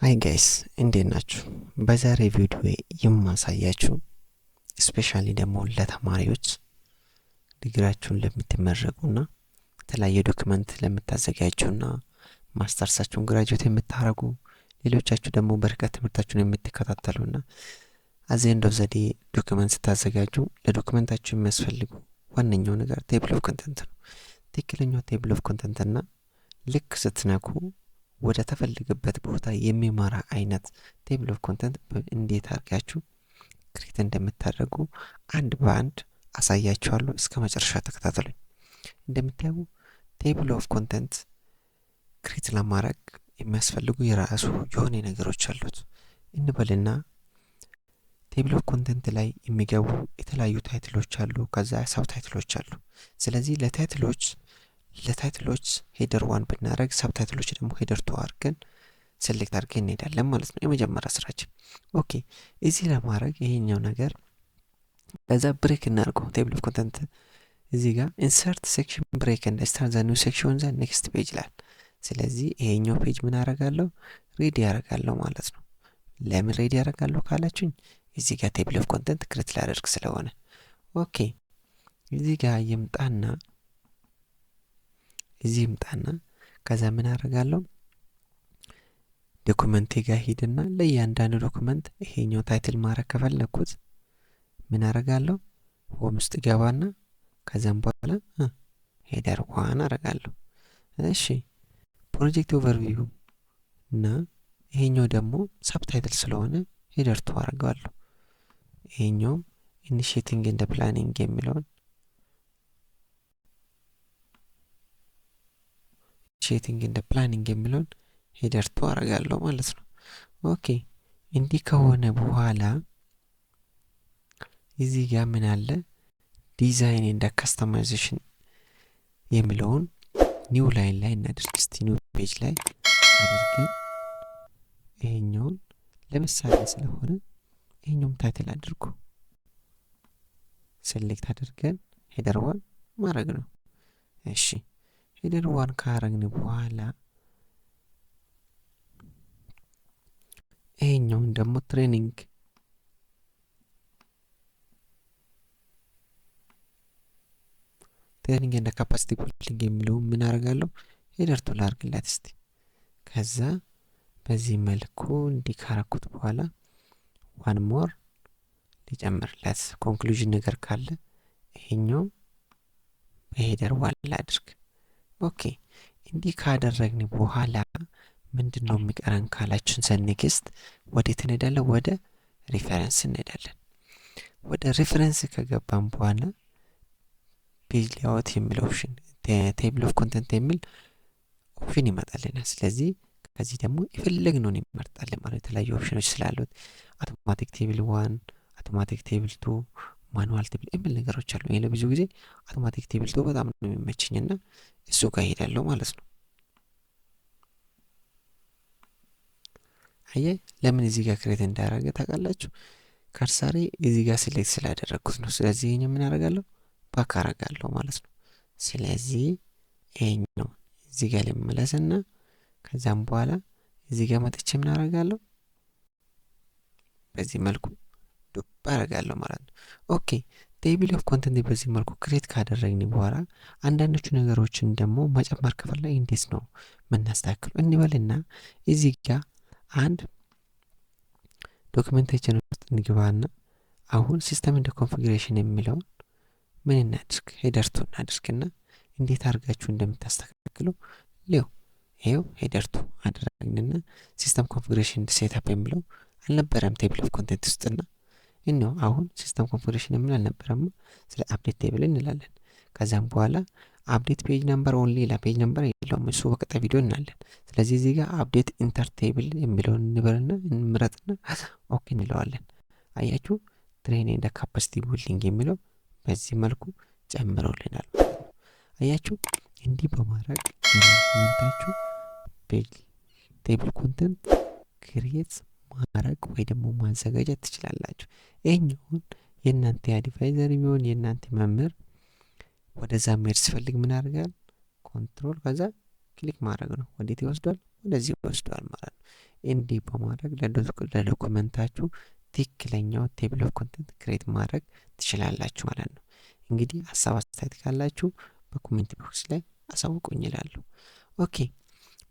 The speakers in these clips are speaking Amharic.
ሃይ ጋይስ እንዴት ናችሁ? በዛሬ ቪዲዮ የማሳያችሁ ስፔሻሊ ደግሞ ለተማሪዎች ዲግሪያችሁን ለምትመረቁና የተለያየ ዶክመንት ለምታዘጋጁና ማስተርሳችሁን ግራጁዌት የምታረጉ ሌሎቻችሁ ደግሞ በርቀት ትምህርታችሁን የምትከታተሉና አዚ ኤንድ ኦፍ ዘ ዴይ ዶክመንት ስታዘጋጁ ለዶክመንታችሁ የሚያስፈልጉ ዋነኛው ነገር ቴብል ኦፍ ኮንተንት ነው። ትክክለኛው ቴብል ኦፍ ኮንተንት እና ልክ ስትነኩ ወደ ተፈልገበት ቦታ የሚመራ አይነት ቴብል ኦፍ ኮንተንት እንዴት አድርጋችሁ ክሬት እንደምታደርጉ አንድ በአንድ አሳያችኋለሁ። እስከ መጨረሻ ተከታተሉኝ። እንደምታዩ ቴብል ኦፍ ኮንተንት ክሬት ለማድረግ የሚያስፈልጉ የራሱ የሆነ ነገሮች አሉት እንበልና ቴብል ኦፍ ኮንተንት ላይ የሚገቡ የተለያዩ ታይትሎች አሉ፣ ከዛ ሰብ ታይትሎች አሉ። ስለዚህ ለታይትሎች ሄደር 1 ብናደርግ ሰብ ታይትሎች ደግሞ ሄደር 2 አድርገን ሴሌክት አድርገን እንሄዳለን ማለት ነው። የመጀመሪያ ስራችን ኦኬ። እዚህ ለማድረግ ይሄኛው ነገር ከዛ ብሬክ እናድርገው። ቴብል ኦፍ ኮንተንት እዚህ ጋር ኢንሰርት ሴክሽን ብሬክ ኤንድ ስታርት ዘ ኒው ሴክሽን ዘ ኔክስት ፔጅ ይላል። ስለዚህ ይሄኛው ፔጅ ምን አደርጋለሁ? ሬዲ ያደርጋለሁ ማለት ነው። ለምን ሬዲ ያደርጋለሁ ካላችሁኝ እዚህ ጋር ቴብል ኦፍ ኮንተንት ክሬት ላደርግ ስለሆነ ኦኬ። እዚህ ጋር ይምጣና ከዛ ምን አደርጋለሁ? ዶክመንቴ ጋር ሄድና ለእያንዳንዱ ዶክመንት ይሄኛው ታይትል ማድረግ ከፈለኩት ምን አደርጋለሁ? ሆም ውስጥ ገባና ከዛም በኋላ ሄደር 1 አደርጋለሁ። እሺ ፕሮጀክት ኦቨርቪው እና ይሄኛው ደግሞ ሳብታይትል ስለሆነ ሄደር 2 አደርጋለሁ። ይሄኛው ኢኒሺየቲንግ ኤንድ ፕላኒንግ የሚለውን ኢኒሺየቲንግ ኤንድ ፕላኒንግ የሚለውን ሄደር 2 አደርጋለሁ ማለት ነው። ኦኬ እንዲህ ከሆነ በኋላ እዚህ ጋር ምን አለ? ዲዛይን ኤንድ ካስተማይዜሽን የሚለውን ኒው ላይን ላይ እናድርግ። እስቲ ኒው ፔጅ ላይ አድርገን ይሄኛውን ለምሳሌ ስለሆነ ይሄኛውም ታይትል አድርጉ። ሴሌክት አድርገን ሄደር 1 ማድረግ ነው። እሺ ሄደር 1 ካረግን በኋላ ይሄኛውን ደግሞ ትሬኒንግ ኤንድ ካፓሲቲ ቢልዲንግ የሚለው ምን አደርጋለሁ? ሄደር 2 ላድርግላት እስቲ። ከዛ በዚህ መልኩ እንዲህ ካረኩት በኋላ ዋን ሞር ሊጨምርላት ኮንክሉዥን ነገር ካለ ይሄኛው በሄደር 1 ላድርግ። ኦኬ እንዲህ ካደረግን በኋላ ምንድነው የሚቀረን ካላችን ኔክስት ወዴት እንሄዳለን? ወደ ሪፈረንስ እንሄዳለን። ወደ ሪፈረንስ ከገባን በኋላ ፔጅ ሌአውት የሚል ኦፕሽን ቴብል ኦፍ ኮንተንት የሚል ኦፕሽን ይመጣልናል። ስለዚህ ከዚህ ደግሞ የፈለግነውን እንመርጣለን ማለት የተለያዩ ኦፕሽኖች ስላሉት አውቶማቲክ ቴብል 1፣ አውቶማቲክ ቴብል 2፣ ማኑዋል ቴብል የሚል ነገሮች አሉ። ይሄ ለብዙ ጊዜ አውቶማቲክ ቴብል 2 በጣም ነው የሚመችኝና እሱ ጋር ሄዳለሁ ማለት ነው። አየ ለምን እዚህ ጋር ክሬት እንዳደረገ ታውቃላችሁ? ካርሳሪ እዚህ ጋር ሴሌክት ስላደረኩት ነው። ስለዚህ ይሄን ምን አደርጋለሁ? ባክ አደርጋለሁ ማለት ነው። ስለዚህ ይሄኛው እዚህ ጋር ልመለስና ከዛም በኋላ እዚህ ጋር መጥቼ ምን አደርጋለሁ? በዚህ መልኩ ዱፕ አደርጋለሁ ማለት ነው። ኦኬ ቴብል ኦፍ ኮንተንት በዚህ መልኩ ክሬት ካደረግን በኋላ አንዳንዶቹ ነገሮችን ደግሞ መጨመር ከፈለግን እንዴት ነው የምናስተካክለው እንበልና እዚህ ጋር አንድ ዶክመንቴሽን ውስጥ እንግባና አሁን ሲስተም እንደ ኮንፊግሬሽን የሚለውን ምን እናድርግ? ሄደር 2 እናድርግና እንዴት አድርጋችሁ እንደምታስተካክሉ ይሄው ሄደር 2 አደረግንና ሲስተም ኮንፊግሬሽን ሴትአፕ የሚለው አልነበረም ቴብል ኦፍ ኮንተንት ውስጥና እነሆ አሁን ሲስተም ኮንፊግሬሽን የሚል አልነበረም። ስለ አፕዴት ቴብል እንላለን። ከዛም በኋላ አፕዴት ፔጅ ነምበር ኦንሊ ላ ፔጅ ነምበር የለውም፣ እሱ በቀጣይ ቪዲዮ እናያለን። ስለዚህ እዚህ ጋር አፕዴት ኢንተር ቴብል የሚለውን እንበልና እንምረጥና ኦኬ እንለዋለን። አያችሁ ትሬኒንግ ኤንድ ካፓሲቲ ቢልዲንግ የሚለው በዚህ መልኩ ጨምረውልናል። አያችሁ እንዲህ በማድረግ ዶክመንታችሁ ፔጅ ቴብል ኮንተንት ክሬት ማድረግ ወይ ደግሞ ማዘጋጀት ትችላላችሁ። ይሄኛውን የእናንተ አድቫይዘር ቢሆን የእናንተ መምህር ወደዛ መሄድ ሲፈልግ ምን ያደርጋል? ኮንትሮል ከዛ ክሊክ ማድረግ ነው። ወዴት ይወስዷል? ወደዚህ ይወስዷል ማለት ነው። እንዲህ በማድረግ ለዶክመንታችሁ ትክክለኛው ቴብል ኦፍ ኮንቴንት ክሬት ማድረግ ትችላላችሁ ማለት ነው። እንግዲህ ሀሳብ አስተያየት ካላችሁ በኮሜንት ቦክስ ላይ አሳውቁኝ እላለሁ። ኦኬ፣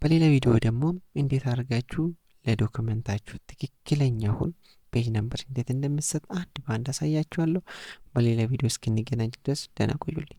በሌላ ቪዲዮ ደግሞ እንዴት አድርጋችሁ ለዶክመንታችሁ ትክክለኛውን ፔጅ ነምበር እንዴት እንደምትሰጥ አንድ በአንድ አሳያችኋለሁ። በሌላ ቪዲዮ እስክንገናኝ ድረስ ደህና ቆዩልኝ።